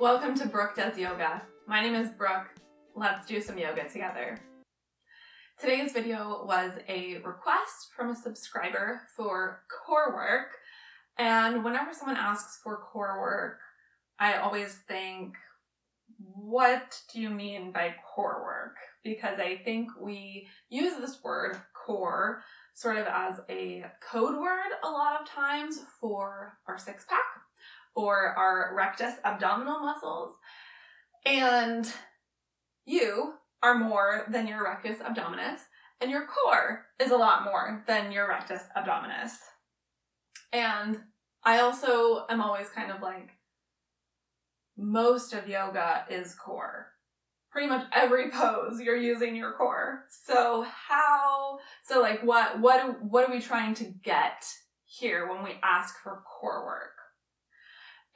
Welcome to Brooke Does Yoga. My name is Brooke. Let's do some yoga together. Today's video was a request from a subscriber for core work, and whenever someone asks for core work, I always think, what do you mean by core work? Because I think we use this word core sort of as a code word a lot of times for our six-pack or our rectus abdominal muscles. And you are more than your rectus abdominis, and your core is a lot more than your rectus abdominis. And I also am always kind of like, most of yoga is core. Pretty much every pose you're using your core. So what are we trying to get here when we ask for core work?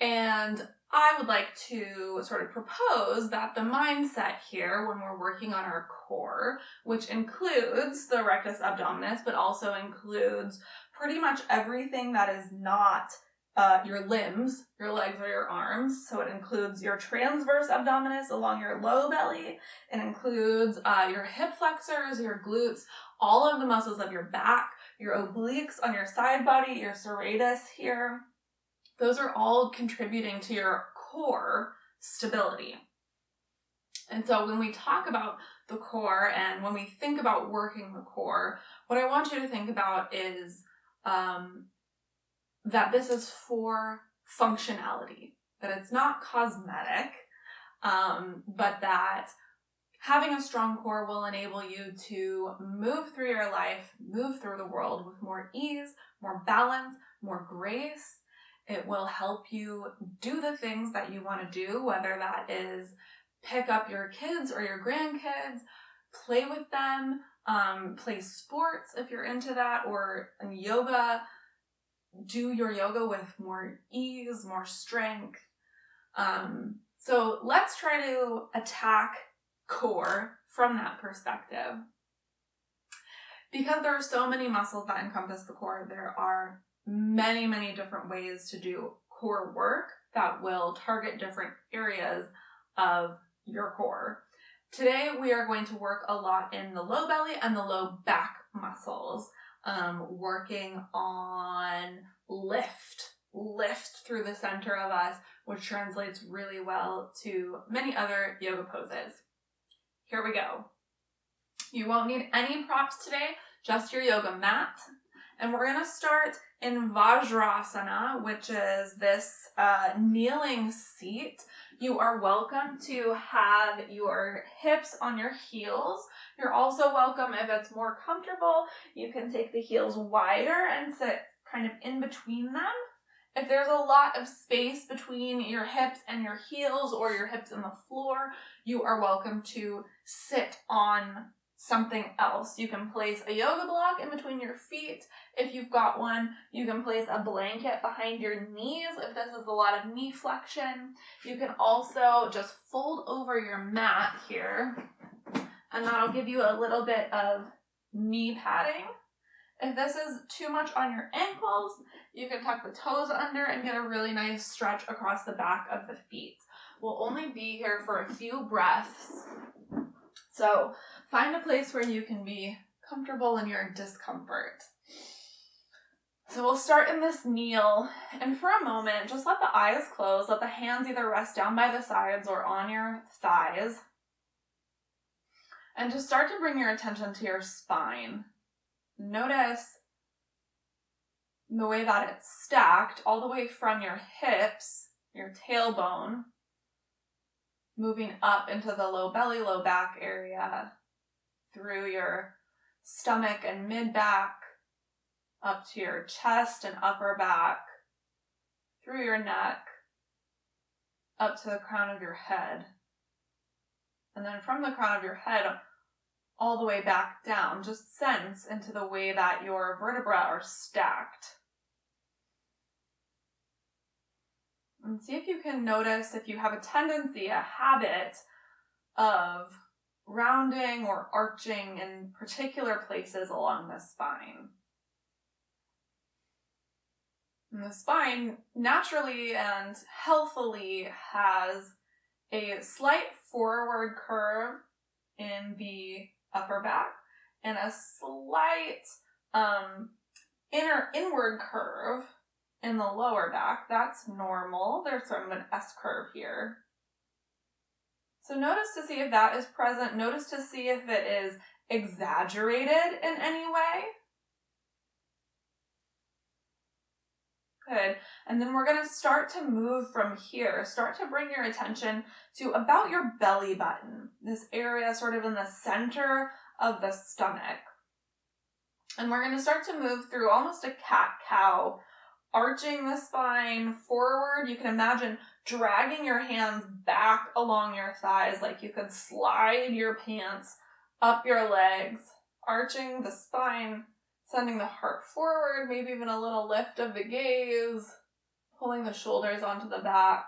And I would like to sort of propose that the mindset here when we're working on our core, which includes the rectus abdominis, but also includes pretty much everything that is not your limbs, your legs or your arms. So it includes your transverse abdominis along your low belly. It includes your hip flexors, your glutes, all of the muscles of your back, your obliques on your side body, your serratus here. Those are all contributing to your core stability. And so when we talk about the core and when we think about working the core, what I want you to think about is that this is for functionality, that it's not cosmetic, but that having a strong core will enable you to move through your life, move through the world with more ease, more balance, more grace. It will help you do the things that you want to do, whether that is pick up your kids or your grandkids, play with them, play sports if you're into that, or in yoga, do your yoga with more ease, more strength. So let's try to attack core from that perspective. Because there are so many muscles that encompass the core, there are many, many different ways to do core work that will target different areas of your core. Today, we are going to work a lot in the low belly and the low back muscles, working on lift through the center of us, which translates really well to many other yoga poses. Here we go. You won't need any props today, just your yoga mat. And we're going to start in Vajrasana, which is this kneeling seat. You are welcome to have your hips on your heels. You're also welcome, if it's more comfortable, you can take the heels wider and sit kind of in between them. If there's a lot of space between your hips and your heels or your hips and the floor, you are welcome to sit on something else. You can place a yoga block in between your feet. If you've got one, you can place a blanket behind your knees if this is a lot of knee flexion. You can also just fold over your mat here, and that'll give you a little bit of knee padding. If this is too much on your ankles, you can tuck the toes under and get a really nice stretch across the back of the feet. We'll only be here for a few breaths, so find a place where you can be comfortable in your discomfort. So we'll start in this kneel, and for a moment, just let the eyes close. Let the hands either rest down by the sides or on your thighs. And just start to bring your attention to your spine. Notice the way that it's stacked all the way from your hips, your tailbone, moving up into the low belly, low back area, through your stomach and mid-back, up to your chest and upper back, through your neck, up to the crown of your head. And then from the crown of your head, all the way back down, just sense into the way that your vertebrae are stacked. And see if you can notice if you have a tendency, a habit of rounding or arching in particular places along the spine. And the spine naturally and healthily has a slight forward curve in the upper back and a slight inward curve in the lower back. That's normal. There's sort of an S curve here. So notice to see if that is present. Notice to see if it is exaggerated in any way. Good. And then we're going to start to move from here. Start to bring your attention to about your belly button, this area sort of in the center of the stomach. And we're going to start to move through almost a cat-cow, arching the spine forward. You can imagine dragging your hands back along your thighs like you could slide your pants up your legs, arching the spine, sending the heart forward, maybe even a little lift of the gaze, pulling the shoulders onto the back.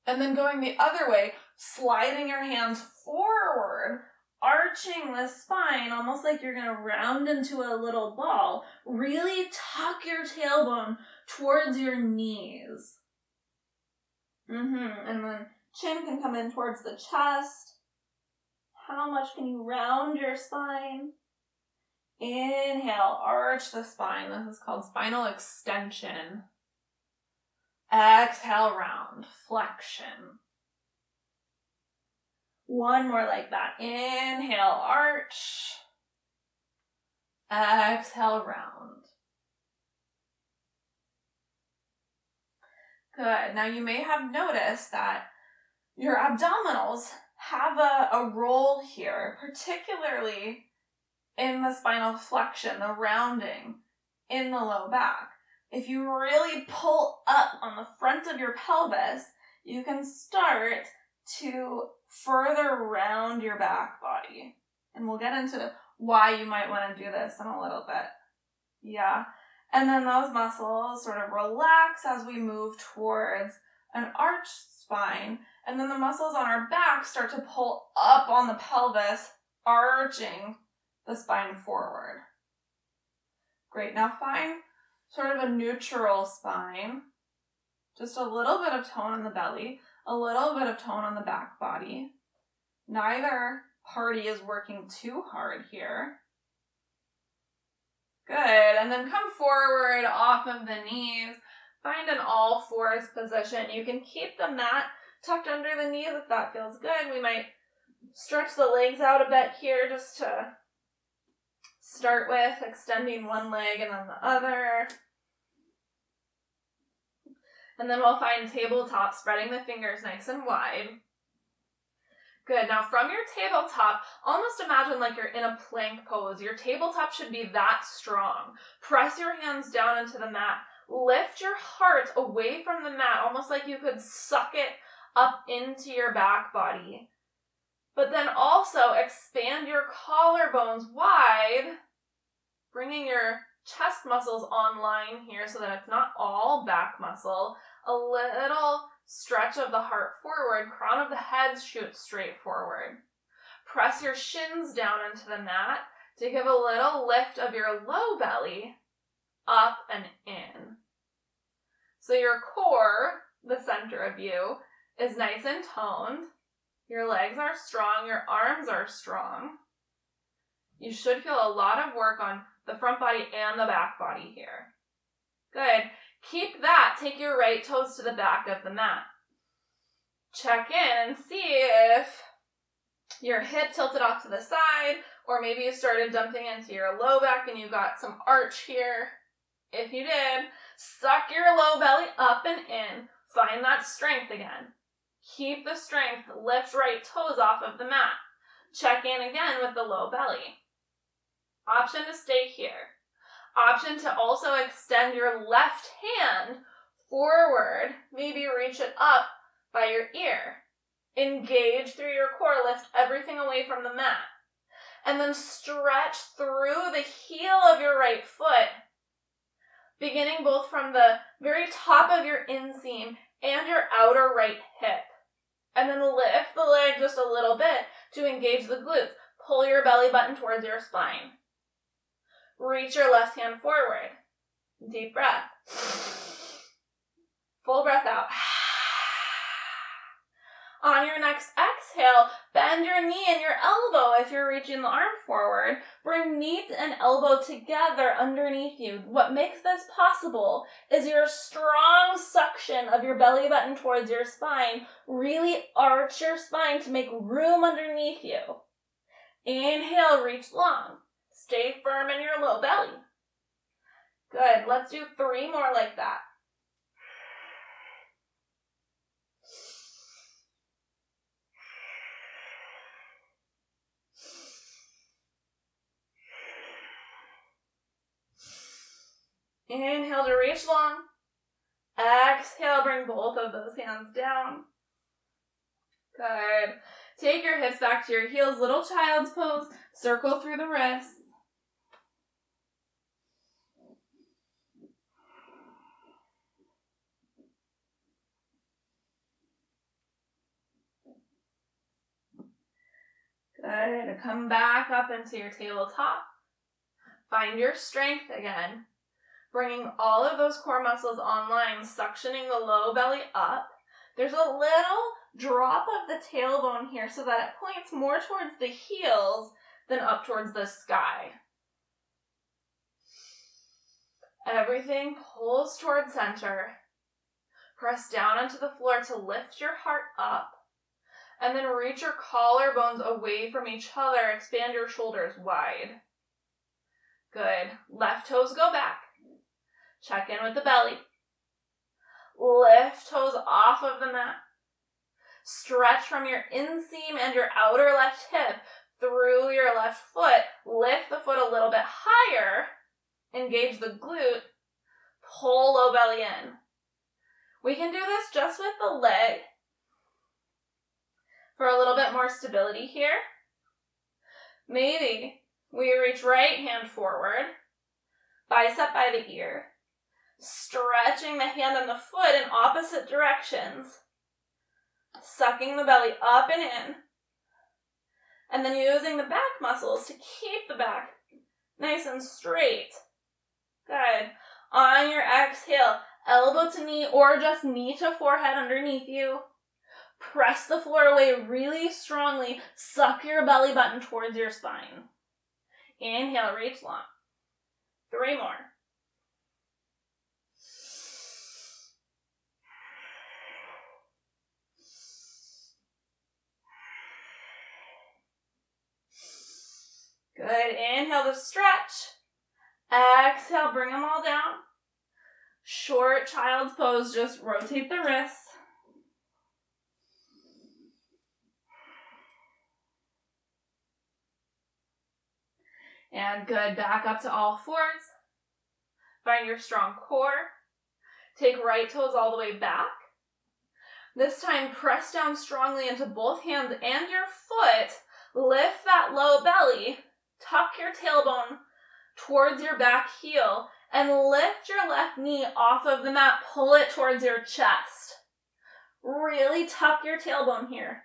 And then going the other way, sliding your hands forward, arching the spine, almost like you're going to round into a little ball. Really tuck your tailbone towards your knees. And then chin can come in towards the chest. How much can you round your spine? Inhale, arch the spine. This is called spinal extension. Exhale, round, flexion. One more like that. Inhale, arch. Exhale, round. Good. Now you may have noticed that your abdominals have a role here, particularly in the spinal flexion, the rounding in the low back. If you really pull up on the front of your pelvis, you can start to further round your back body. And we'll get into why you might want to do this in a little bit. Yeah. And then those muscles sort of relax as we move towards an arched spine. And then the muscles on our back start to pull up on the pelvis, arching the spine forward. Great. Now find sort of a neutral spine. Just a little bit of tone in the belly, a little bit of tone on the back body. Neither party is working too hard here. Good. And then come forward off of the knees. Find an all fours position. You can keep the mat tucked under the knees if that feels good. We might stretch the legs out a bit here just to start with, extending one leg and then the other. And then we'll find tabletop, spreading the fingers nice and wide. Good. Now from your tabletop, almost imagine like you're in a plank pose. Your tabletop should be that strong. Press your hands down into the mat. Lift your heart away from the mat, almost like you could suck it up into your back body. But then also expand your collarbones wide, bringing your chest muscles online here so that it's not all back muscle. A little stretch of the heart forward, crown of the head shoots straight forward. Press your shins down into the mat to give a little lift of your low belly up and in. So your core, the center of you, is nice and toned. Your legs are strong, your arms are strong. You should feel a lot of work on the front body and the back body here. Good. Keep that. Take your right toes to the back of the mat. Check in and see if your hip tilted off to the side, or maybe you started dumping into your low back and you got some arch here. If you did, suck your low belly up and in. Find that strength again. Keep the strength. Lift right toes off of the mat. Check in again with the low belly. Option to stay here. Option to also extend your left hand forward. Maybe reach it up by your ear. Engage through your core. Lift everything away from the mat. And then stretch through the heel of your right foot, beginning both from the very top of your inseam and your outer right hip. And then lift the leg just a little bit to engage the glutes. Pull your belly button towards your spine. Reach your left hand forward. Deep breath. Full breath out. On your next exhale, bend your knee and your elbow if you're reaching the arm forward. Bring knee and elbow together underneath you. What makes this possible is your strong suction of your belly button towards your spine. Really arch your spine to make room underneath you. Inhale, reach long. Stay firm in your low belly. Good. Let's do 3 more like that. Inhale to reach long. Exhale, bring both of those hands down. Good. Take your hips back to your heels, little child's pose. Circle through the wrists. Good. Come back up into your tabletop. Find your strength again. Bringing all of those core muscles online, suctioning the low belly up. There's a little drop of the tailbone here so that it points more towards the heels than up towards the sky. Everything pulls towards center. Press down onto the floor to lift your heart up. And then reach your collarbones away from each other. Expand your shoulders wide. Good. Left toes go back. Check in with the belly. Lift toes off of the mat. Stretch from your inseam and your outer left hip through your left foot. Lift the foot a little bit higher. Engage the glute. Pull low belly in. We can do this just with the leg. For a little bit more stability here, maybe we reach right hand forward, bicep by the ear, stretching the hand and the foot in opposite directions, sucking the belly up and in, and then using the back muscles to keep the back nice and straight. Good. On your exhale, elbow to knee or just knee to forehead underneath you. Press the floor away really strongly. Suck your belly button towards your spine. Inhale, reach long. 3 more. Good. Inhale to stretch. Exhale, bring them all down. Short child's pose, just rotate the wrists. And good, back up to all fours. Find your strong core. Take right toes all the way back. This time, press down strongly into both hands and your foot. Lift that low belly. Tuck your tailbone towards your back heel. And lift your left knee off of the mat. Pull it towards your chest. Really tuck your tailbone here.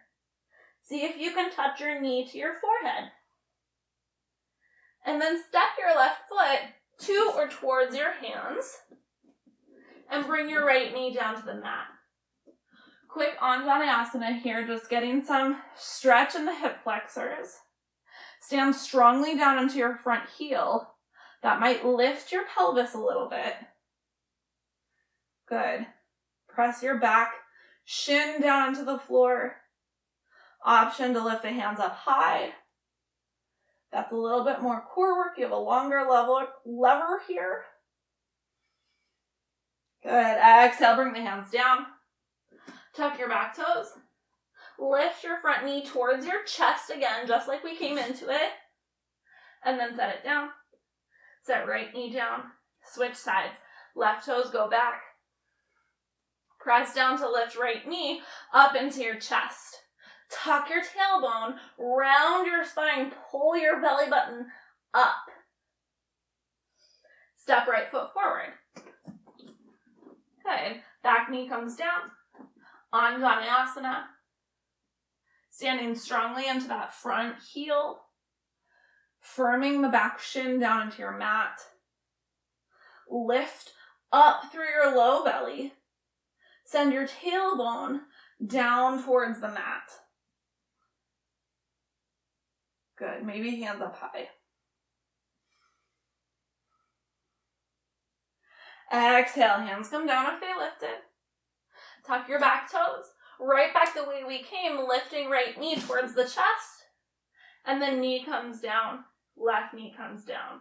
See if you can touch your knee to your forehead. And then step your left foot to or towards your hands. And bring your right knee down to the mat. Quick Anjaneyasana here, just getting some stretch in the hip flexors. Stand strongly down into your front heel. That might lift your pelvis a little bit. Good. Press your back, shin down into the floor. Option to lift the hands up high. That's a little bit more core work. You have a longer lever here. Good. Exhale, bring the hands down. Tuck your back toes. Lift your front knee towards your chest again, just like we came into it. And then set it down. Set right knee down. Switch sides. Left toes go back. Press down to lift right knee up into your chest. Tuck your tailbone, round your spine, pull your belly button up. Step right foot forward. Good. Back knee comes down. Anjaneyasana. Standing strongly into that front heel. Firming the back shin down into your mat. Lift up through your low belly. Send your tailbone down towards the mat. Good. Maybe hands up high. Exhale, hands come down if they lifted. Tuck your back toes. Right back the way we came, lifting right knee towards the chest. And then knee comes down, left knee comes down.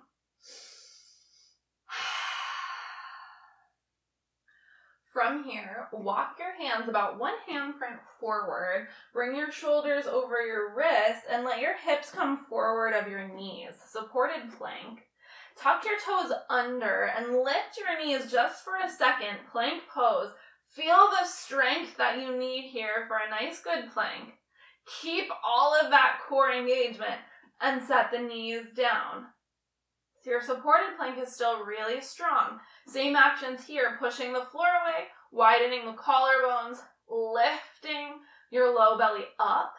From here, walk your hands about one handprint forward. Bring your shoulders over your wrists and let your hips come forward of your knees. Supported plank. Tuck your toes under and lift your knees just for a second. Plank pose. Feel the strength that you need here for a nice good plank. Keep all of that core engagement and set the knees down. So your supported plank is still really strong. Same actions here, pushing the floor away, widening the collarbones, lifting your low belly up.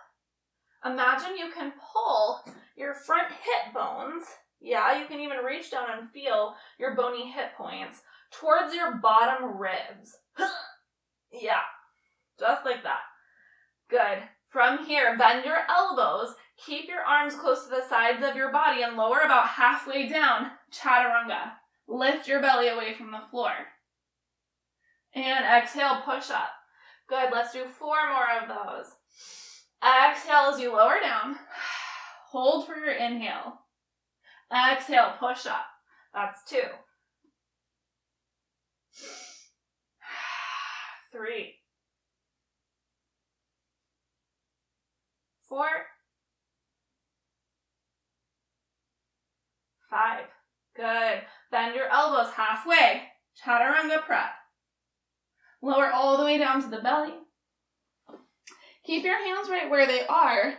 Imagine you can pull your front hip bones. Yeah, you can even reach down and feel your bony hip points towards your bottom ribs. Yeah, just like that. Good. From here, bend your elbows. Keep your arms close to the sides of your body and lower about halfway down. Chaturanga. Lift your belly away from the floor. And exhale, push up. Good. Let's do 4 more of those. Exhale as you lower down. Hold for your inhale. Exhale, push up. That's 2. 3. 4. 5. Good. Bend your elbows halfway. Chaturanga prep. Lower all the way down to the belly. Keep your hands right where they are,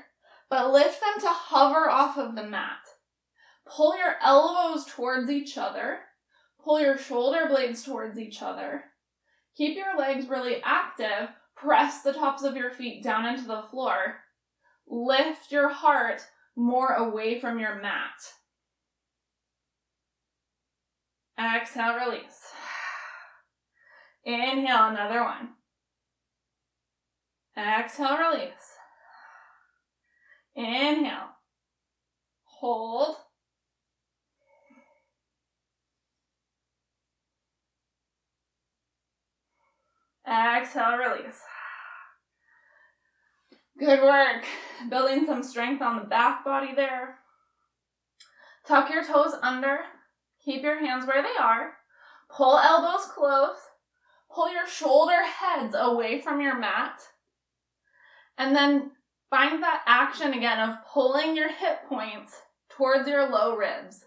but lift them to hover off of the mat. Pull your elbows towards each other. Pull your shoulder blades towards each other. Keep your legs really active. Press the tops of your feet down into the floor. Lift your heart more away from your mat. Exhale, release. Inhale, another one. Exhale, release. Inhale. Hold. Exhale, release. Good work. Building some strength on the back body there. Tuck your toes under. Keep your hands where they are. Pull elbows close. Pull your shoulder heads away from your mat. And then find that action again of pulling your hip points towards your low ribs.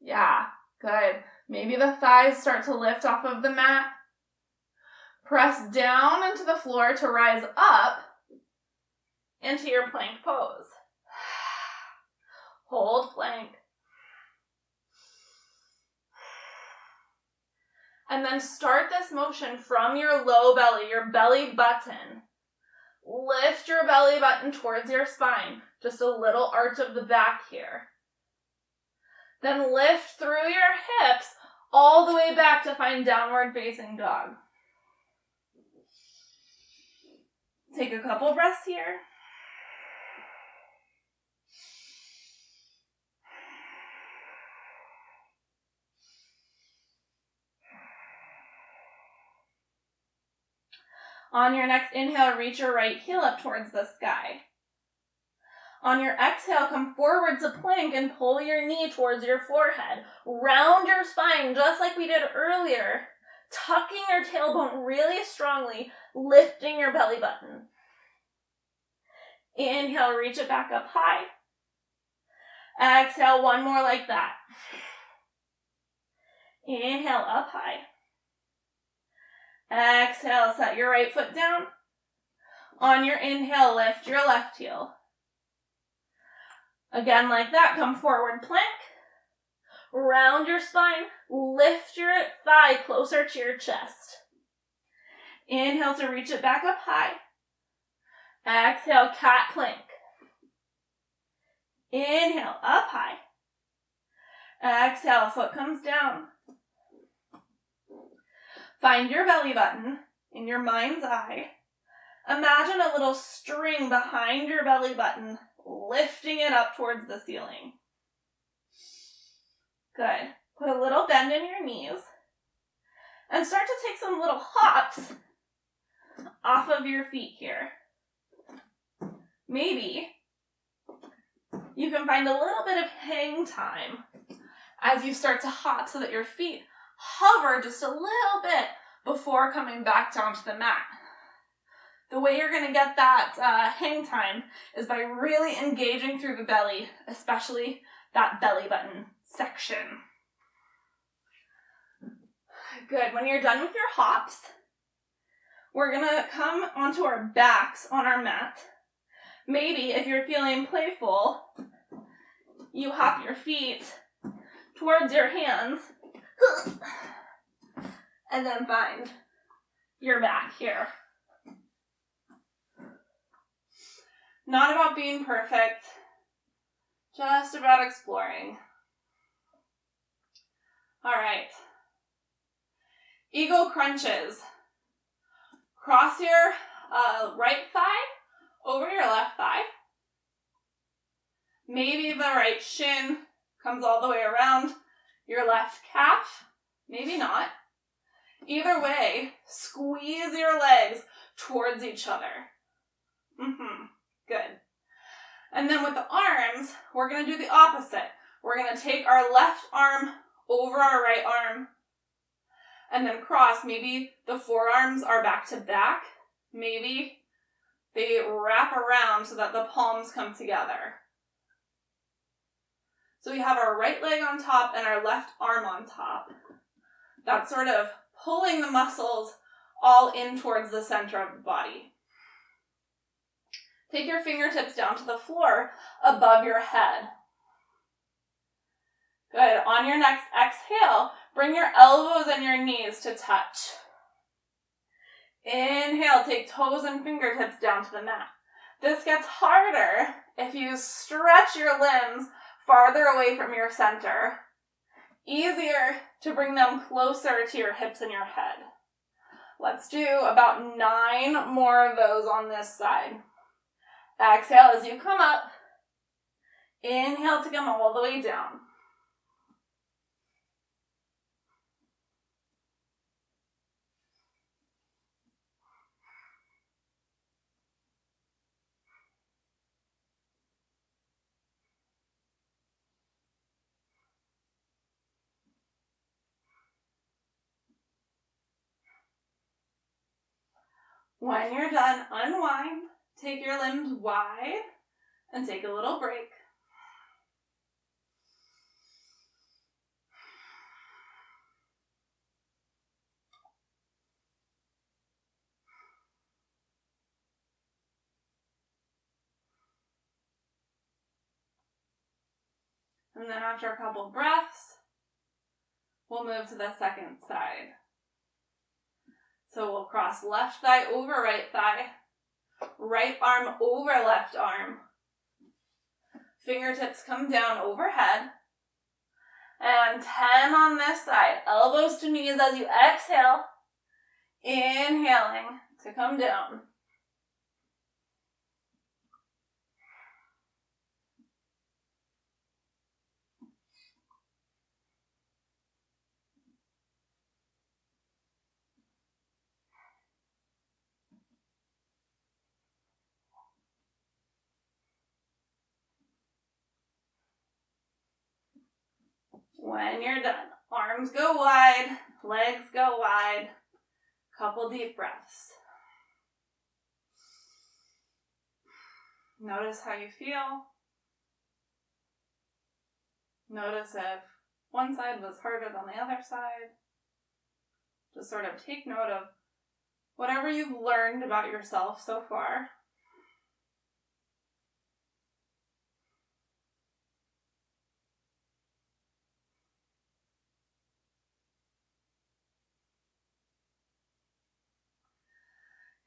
Yeah, good. Maybe the thighs start to lift off of the mat. Press down into the floor to rise up into your plank pose. Hold plank. And then start this motion from your low belly, your belly button. Lift your belly button towards your spine. Just a little arch of the back here. Then lift through your hips all the way back to find downward facing dog. Take a couple breaths here. On your next inhale, reach your right heel up towards the sky. On your exhale, come forward to plank and pull your knee towards your forehead. Round your spine just like we did earlier. Tucking your tailbone really strongly, lifting your belly button. Inhale, reach it back up high. Exhale, one more like that. Inhale, up high. Exhale, set your right foot down. On your inhale, lift your left heel. Again, like that, come forward plank. Round your spine, lift your thigh closer to your chest. Inhale to reach it back up high. Exhale, cat plank. Inhale, up high. Exhale, foot comes down. Find your belly button in your mind's eye. Imagine a little string behind your belly button, lifting it up towards the ceiling. Good. Put a little bend in your knees and start to take some little hops off of your feet here. Maybe you can find a little bit of hang time as you start to hop so that your feet hover just a little bit before coming back down to the mat. The way you're going to get that hang time is by really engaging through the belly, especially that belly button section. Good. When you're done with your hops, we're going to come onto our backs on our mat. Maybe if you're feeling playful, you hop your feet towards your hands and then find your back here. Not about being perfect, just about exploring. All right. Eagle crunches. Cross your right thigh over your left thigh. Maybe the right shin comes all the way around your left calf. Maybe not. Either way, squeeze your legs towards each other. Good. And then with the arms, we're going to do the opposite. We're going to take our left arm over our right arm and then cross. Maybe the forearms are back to back. Maybe they wrap around so that the palms come together. So we have our right leg on top and our left arm on top. That's sort of pulling the muscles all in towards the center of the body. Take your fingertips down to the floor above your head. Good. On your next exhale, bring your elbows and your knees to touch. Inhale, take toes and fingertips down to the mat. This gets harder if you stretch your limbs farther away from your center. Easier to bring them closer to your hips and your head. Let's do about 9 more of those on this side. Exhale as you come up. Inhale to come all the way down. When you're done, unwind. Take your limbs wide and take a little break. And then after a couple breaths, we'll move to the second side. So we'll cross left thigh over right thigh, right arm over left arm. Fingertips come down overhead. And 10 on this side. Elbows to knees as you exhale. Inhaling to come down. When you're done, arms go wide, legs go wide. Couple deep breaths. Notice how you feel. Notice if one side was harder than the other side. Just sort of take note of whatever you've learned about yourself so far.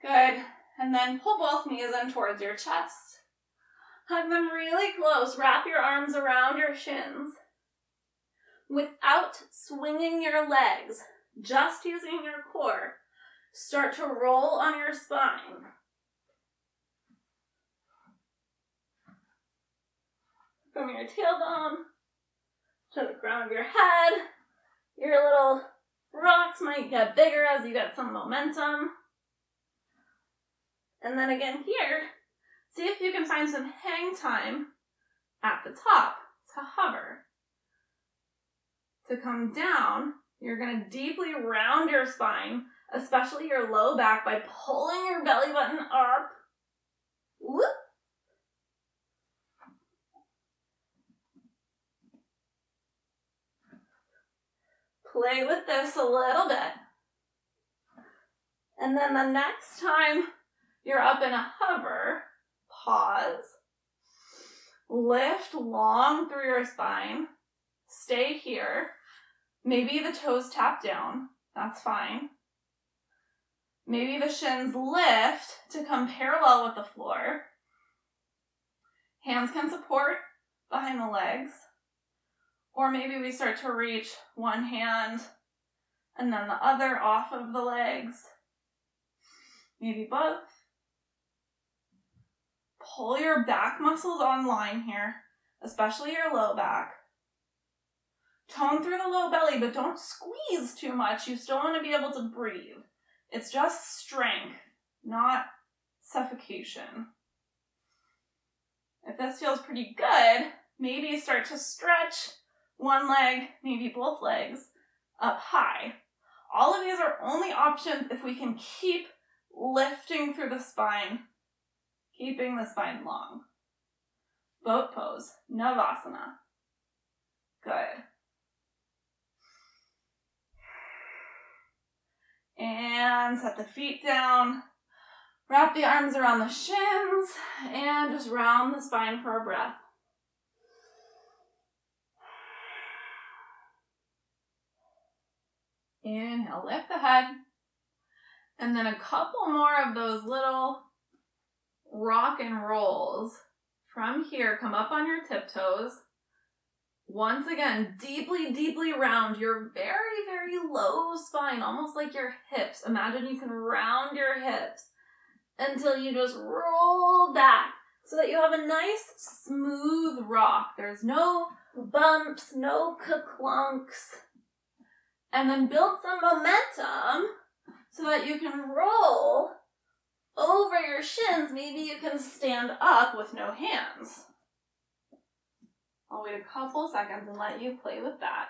Good. And then pull both knees in towards your chest. Hug them really close. Wrap your arms around your shins. Without swinging your legs, just using your core, start to roll on your spine. from your tailbone to the crown of your head. Your little rocks might get bigger as you get some momentum. And then again here, see if you can find some hang time at the top to hover. To come down, you're going to deeply round your spine, especially your low back, by pulling your belly button up. Whoop. Play with this a little bit. And then the next time you're up in a hover, pause. Lift long through your spine. Stay here. Maybe the toes tap down. That's fine. Maybe the shins lift to come parallel with the floor. Hands can support behind the legs. Or maybe we start to reach one hand and then the other off of the legs. Maybe both. Pull your back muscles online here, especially your low back. Tone through the low belly, but don't squeeze too much. You still want to be able to breathe. It's just strength, not suffocation. If this feels pretty good, maybe start to stretch one leg, maybe both legs, up high. All of these are only options if we can keep lifting through the spine, keeping the spine long. Boat pose, Navasana. Good. And set the feet down. Wrap the arms around the shins and just round the spine for a breath. Inhale, lift the head. And then a couple more of those little rock and rolls. From here, come up on your tiptoes. Once again, deeply, deeply round your very, very low spine, almost like your hips. Imagine you can round your hips until you just roll back so that you have a nice, smooth rock. There's no bumps, no ka-clunks. And then build some momentum so that you can roll over your shins. Maybe you can stand up with no hands. I'll wait a couple seconds and let you play with that.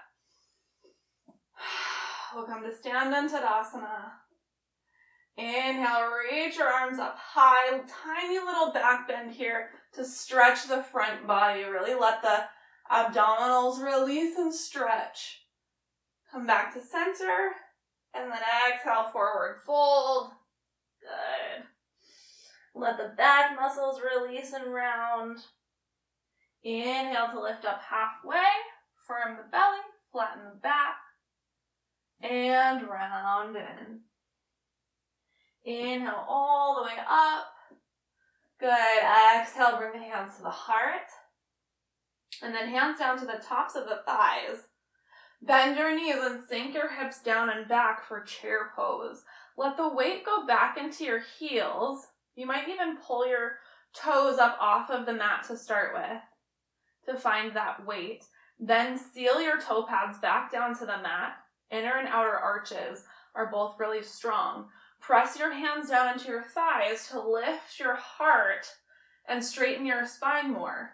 We'll come to stand in Tadasana. Inhale, reach your arms up high. Tiny little back bend here to stretch the front body. Really let the abdominals release and stretch. Come back to center, and then exhale, forward fold. Good. Let the back muscles release and round. Inhale to lift up halfway, firm the belly, flatten the back, and round in. Inhale all the way up. Good. Exhale, bring the hands to the heart. And then hands down to the tops of the thighs. Bend your knees and sink your hips down and back for chair pose. Let the weight go back into your heels. You might even pull your toes up off of the mat to start with to find that weight. Then seal your toe pads back down to the mat. Inner and outer arches are both really strong. Press your hands down into your thighs to lift your heart and straighten your spine more.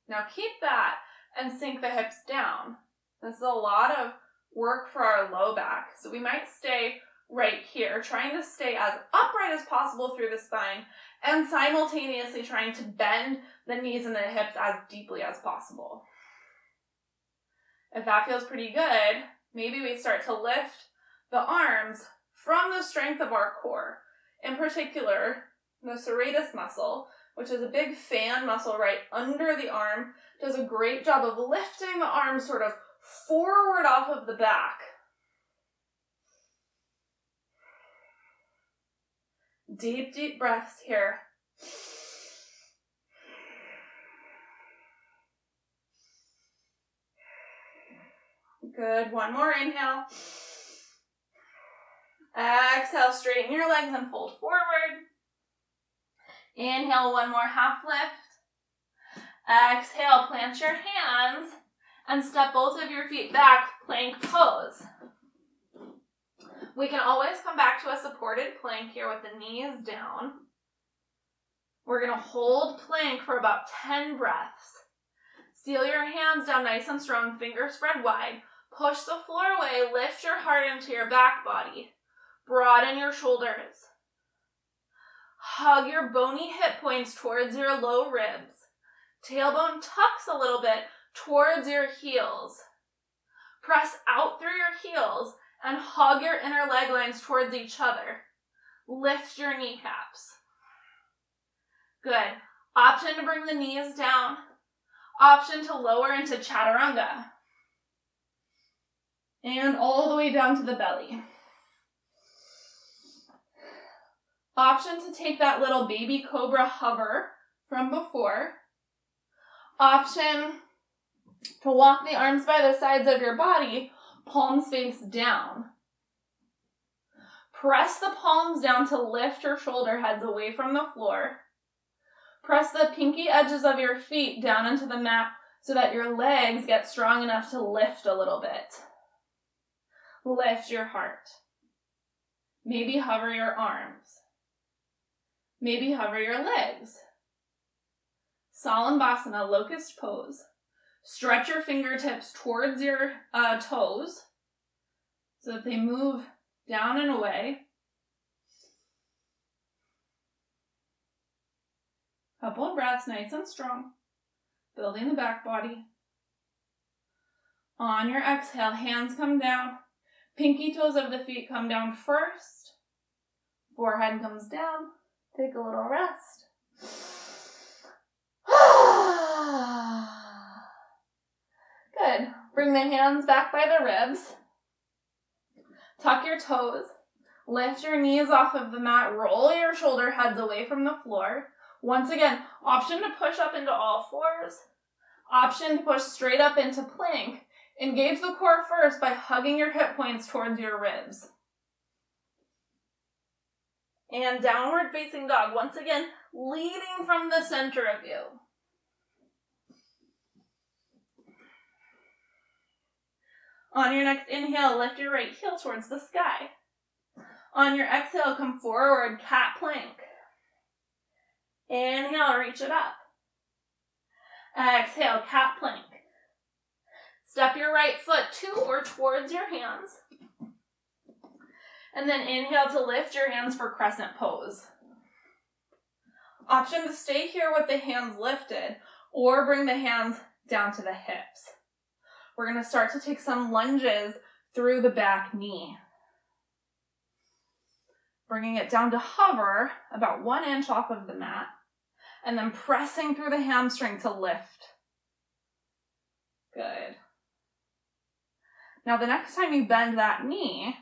Now keep that and sink the hips down. This is a lot of work for our low back. So we might stay right here, trying to stay as upright as possible through the spine and simultaneously trying to bend the knees and the hips as deeply as possible. If that feels pretty good, maybe we start to lift the arms from the strength of our core. In particular, the serratus muscle, which is a big fan muscle right under the arm, does a great job of lifting the arms sort of forward off of the back. Deep, deep breaths here. Good. One more inhale. Exhale, straighten your legs and fold forward. Inhale, one more half lift. Exhale, plant your hands and step both of your feet back, plank pose. We can always come back to a supported plank here with the knees down. We're going to hold plank for about 10 breaths. Seal your hands down nice and strong, fingers spread wide. Push the floor away, lift your heart into your back body. Broaden your shoulders. Hug your bony hip points towards your low ribs. Tailbone tucks a little bit towards your heels. Press out through your heels and hug your inner leg lines towards each other. Lift your kneecaps. Good. Option to bring the knees down. Option to lower into chaturanga. And all the way down to the belly. Option to take that little baby cobra hover from before. Option to walk the arms by the sides of your body, palms face down. Press the palms down to lift your shoulder heads away from the floor. Press the pinky edges of your feet down into the mat so that your legs get strong enough to lift a little bit. Lift your heart. Maybe hover your arms. Maybe hover your legs. Salambhasana, locust pose. Stretch your fingertips towards your toes so that they move down and away. Couple of breaths, nice and strong. Building the back body. On your exhale, hands come down. Pinky toes of the feet come down first. Forehead comes down. Take a little rest. Good. Bring the hands back by the ribs. Tuck your toes. Lift your knees off of the mat. Roll your shoulder heads away from the floor. Once again, option to push up into all fours. Option to push straight up into plank. Engage the core first by hugging your hip points towards your ribs. And downward facing dog. Once again, leading from the center of you. On your next inhale, lift your right heel towards the sky. On your exhale, come forward, cat plank. Inhale, reach it up. Exhale, cat plank. Step your right foot to or towards your hands. And then inhale to lift your hands for crescent pose. Option to stay here with the hands lifted or bring the hands down to the hips. We're going to start to take some lunges through the back knee. Bringing it down to hover about 1 inch off of the mat. And then pressing through the hamstring to lift. Good. Now the next time you bend that knee,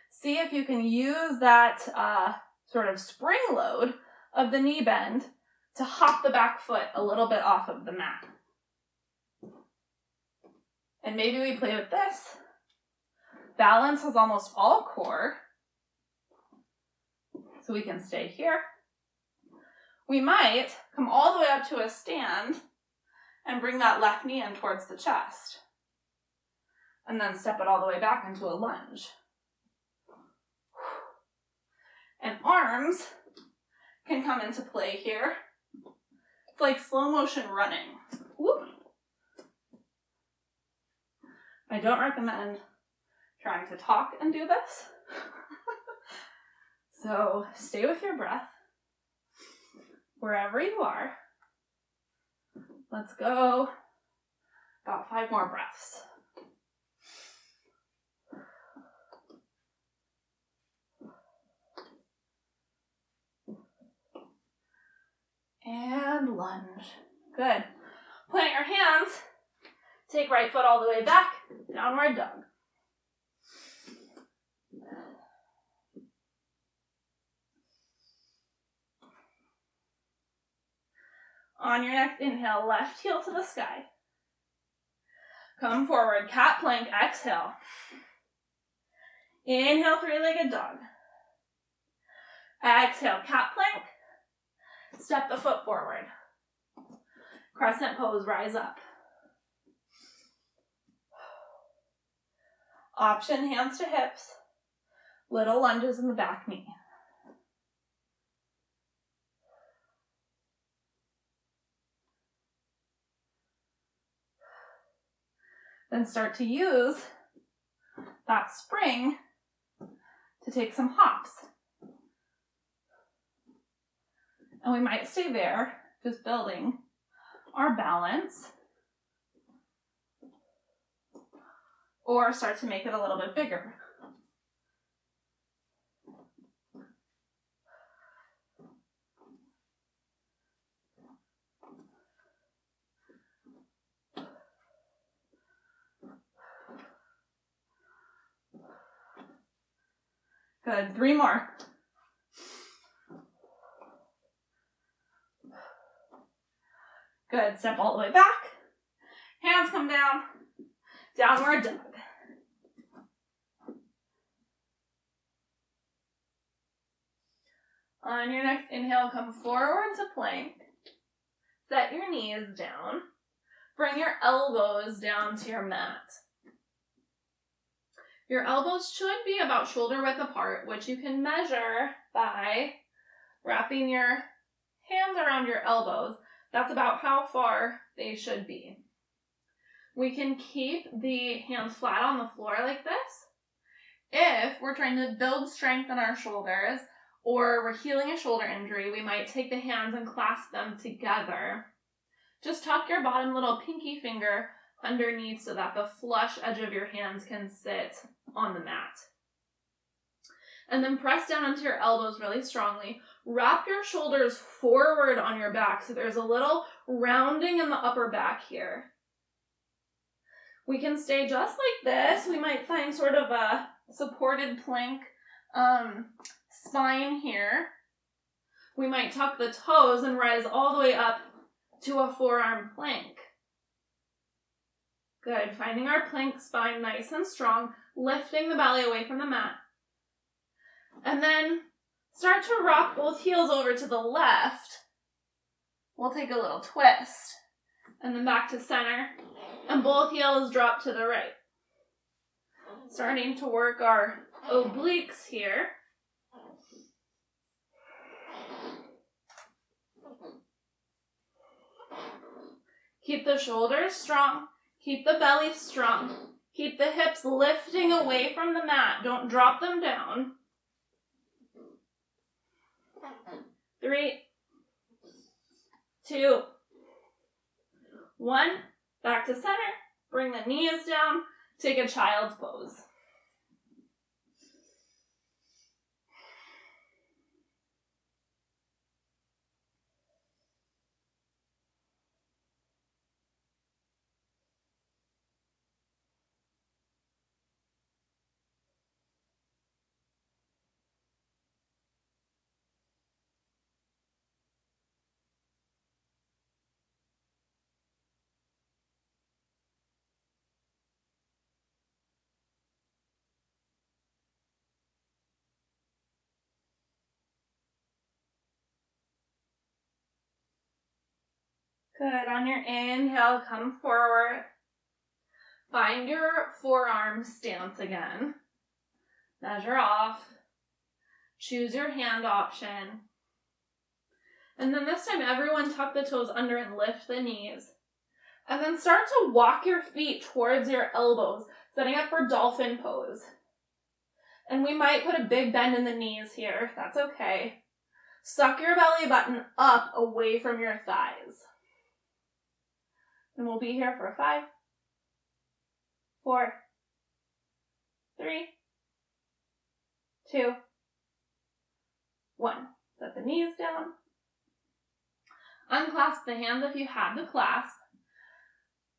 see if you can use that sort of spring load of the knee bend to hop the back foot a little bit off of the mat. And maybe we play with this. Balance has almost all core. So we can stay here. We might come all the way up to a stand and bring that left knee in towards the chest. And then step it all the way back into a lunge. And arms can come into play here. It's like slow motion running. Whoop. I don't recommend trying to talk and do this. So stay with your breath. Wherever you are. Let's go about 5 more breaths. And lunge. Good. Plant your hands. Take right foot all the way back. Downward dog. On your next inhale, left heel to the sky. Come forward, cat plank, exhale. Inhale, three-legged dog. Exhale, cat plank. Step the foot forward. Crescent pose, rise up. Option, hands to hips. Little lunges in the back knee. Then start to use that spring to take some hops. And we might stay there, just building our balance, or start to make it a little bit bigger. Good, 3 more. Good, step all the way back. Hands come down. Downward dog. On your next inhale, come forward to plank. Set your knees down. Bring your elbows down to your mat. Your elbows should be about shoulder width apart, which you can measure by wrapping your hands around your elbows. That's about how far they should be. We can keep the hands flat on the floor like this if we're trying to build strength in our shoulders or we're healing a shoulder injury. We might take the hands and clasp them together. Just tuck your bottom little pinky finger underneath so that the flush edge of your hands can sit on the mat. And then press down onto your elbows really strongly. Wrap your shoulders forward on your back so there's a little rounding in the upper back here. We can stay just like this. We might find sort of a supported plank spine here. We might tuck the toes and rise all the way up to a forearm plank. Good. Finding our plank spine nice and strong, lifting the belly away from the mat. And then start to rock both heels over to the left. We'll take a little twist. And then back to center. And both heels drop to the right. Starting to work our obliques here. Keep the shoulders strong. Keep the belly strong. Keep the hips lifting away from the mat. Don't drop them down. 3, 2, 1. Back to center. Bring the knees down. Take a child's pose. Good. On your inhale, come forward. Find your forearm stance again. Measure off. Choose your hand option. And then this time, everyone tuck the toes under and lift the knees. And then start to walk your feet towards your elbows, setting up for dolphin pose. And we might put a big bend in the knees here. That's okay. Suck your belly button up away from your thighs. And we'll be here for 5, 4, 3, 2, 1. Set the knees down. Unclasp the hands if you have the clasp.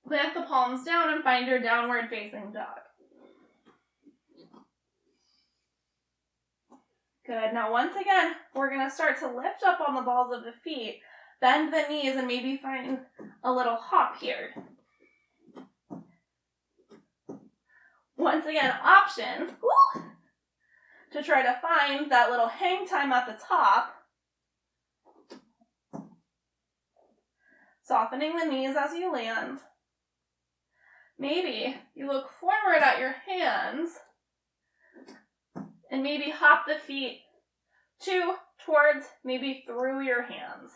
Plant the palms down and find your downward facing dog. Good. Now once again, we're going to start to lift up on the balls of the feet. Bend the knees and maybe find a little hop here. Once again, option to try to find that little hang time at the top. Softening the knees as you land. Maybe you look forward at your hands and maybe hop the feet towards, maybe through your hands.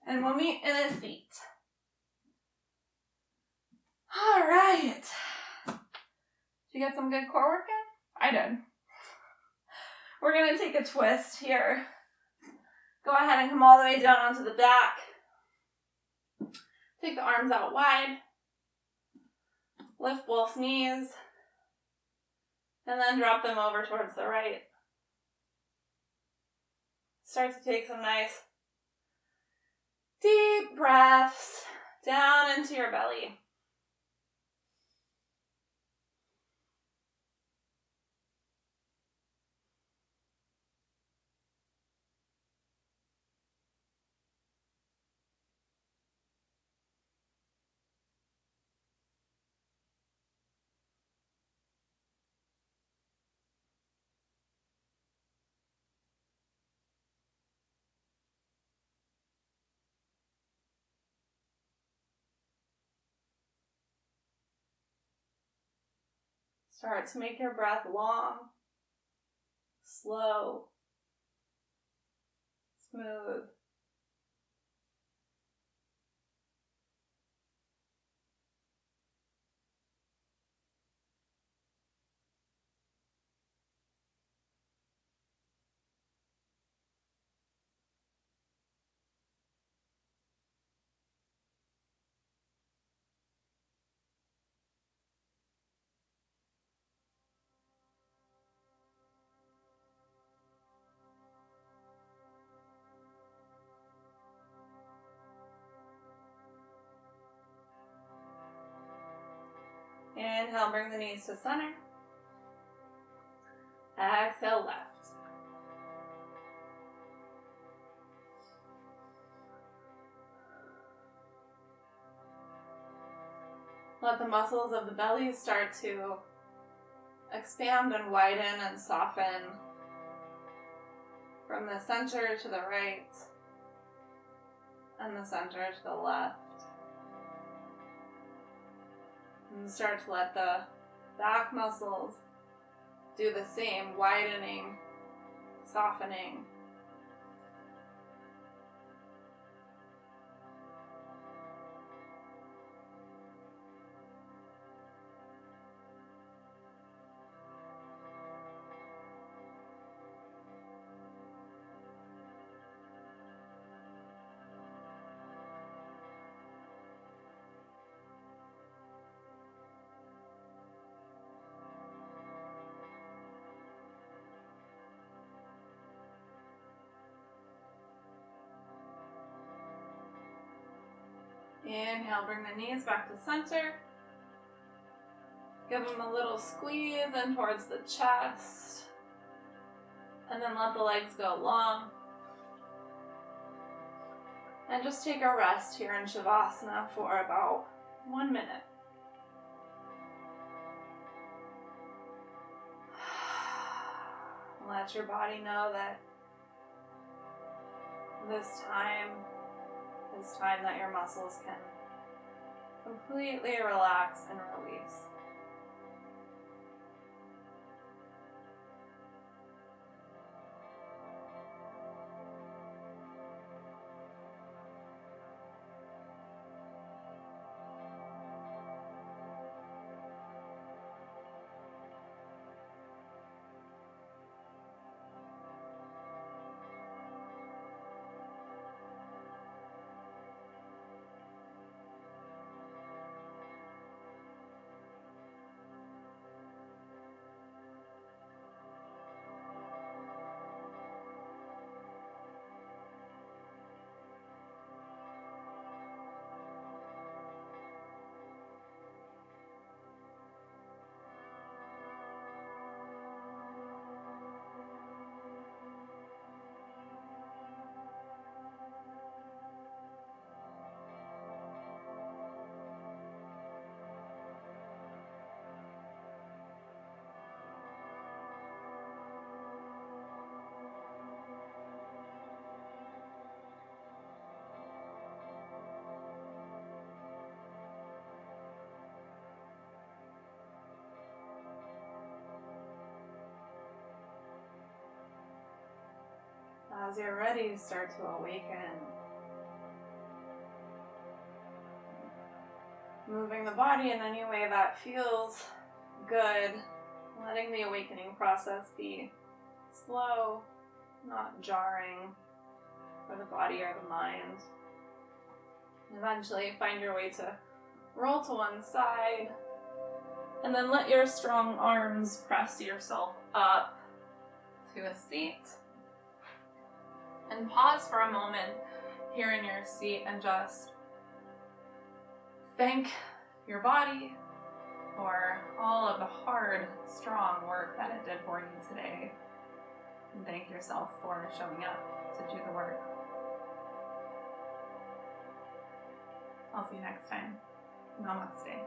And we'll meet in a seat. All right. Did you get some good core work in? I did. We're going to take a twist here. Go ahead and come all the way down onto the back. Take the arms out wide. Lift both knees. And then drop them over towards the right. Start to take some nice deep breaths down into your belly. Start to make your breath long, slow, smooth. Inhale, bring the knees to center. Exhale, left. Let the muscles of the belly start to expand and widen and soften from the center to the right and the center to the left. And start to let the back muscles do the same, widening, softening. Inhale, bring the knees back to center. Give them a little squeeze in towards the chest. And then let the legs go long. And just take a rest here in Shavasana for about 1 minute. Let your body know that this time is time that your muscles can completely relax and release. As you're ready, start to awaken. Moving the body in any way that feels good. Letting the awakening process be slow, not jarring for the body or the mind. Eventually find your way to roll to one side, and then let your strong arms press yourself up to a seat. And pause for a moment here in your seat and just thank your body for all of the hard, strong work that it did for you today. And thank yourself for showing up to do the work. I'll see you next time. Namaste.